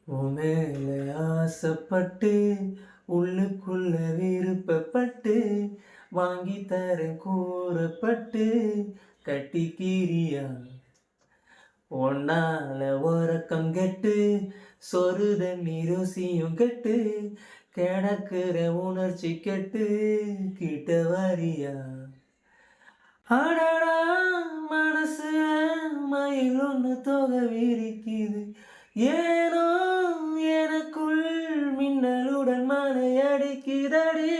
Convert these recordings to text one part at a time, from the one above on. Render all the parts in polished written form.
உமேல ஆசைப்பட்டு உள்ளுக்குள்ள விருப்பப்பட்டு வாங்கி தர கூறப்பட்டு கட்டிக்கிறியா ஒன்னால உறக்கம் கெட்டு சொருத ருசியும் கெட்டு கிடக்குற உணர்ச்சி கெட்டு கிட்ட வரியா அடடா மனசு மயில் ஒன்று தொகை விரிக்குது ஏனோ எனக்குள் மின்னலுடன் மனை அடிக்குதடி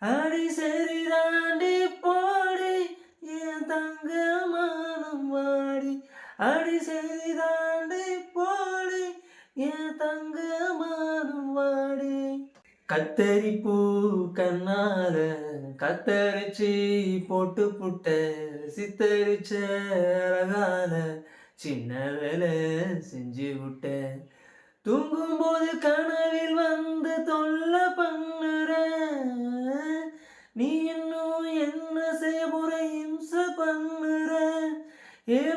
அடி சரி தாண்டி போடி என் தங்க மானம் வாடி அடி சரி தாண்டி போடி என் தங்க மானம் வாடி கத்தரி பூ கண்ணால கத்தரிச்சி போட்டு புட்ட சித்தரிச்ச அழகால சின்ன வேலை செஞ்சு விட்ட தூங்கும்போது கனவில் வந்து தொல்லை பண்ணுற நீ இன்னும் என்ன செய்ய போற இம்சை பண்ணுற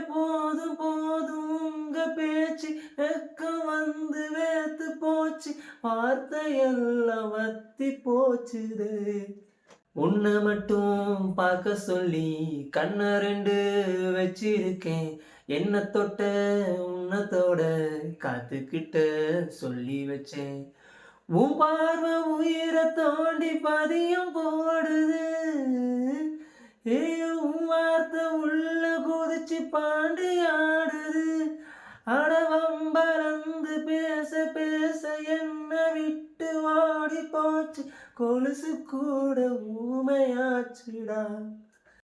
போதும் போதும் உங்க பேச்சு வெக்கம் வந்து வேத்து போச்சு வார்த்தையெல்லாம் வத்தி போச்சுது உன்னை மட்டும் பார்க்க சொல்லி கண்ணை ரெண்டு வச்சிருக்கேன் என்ன தொட்ட உன்னத்தோட காத்துக்கிட்ட சொல்லி வச்சேன் உன் பார்வை உயிரை தோண்டி பதியம் போடுது உன் வார்த்தை உள்ள குதிச்சு பாண்டி ஆடுது அடவம்பலந்து பேச பேச என்ன விட்டு ஓடி போச்சு கொலுசு கூட ஊமையாச்சுடா.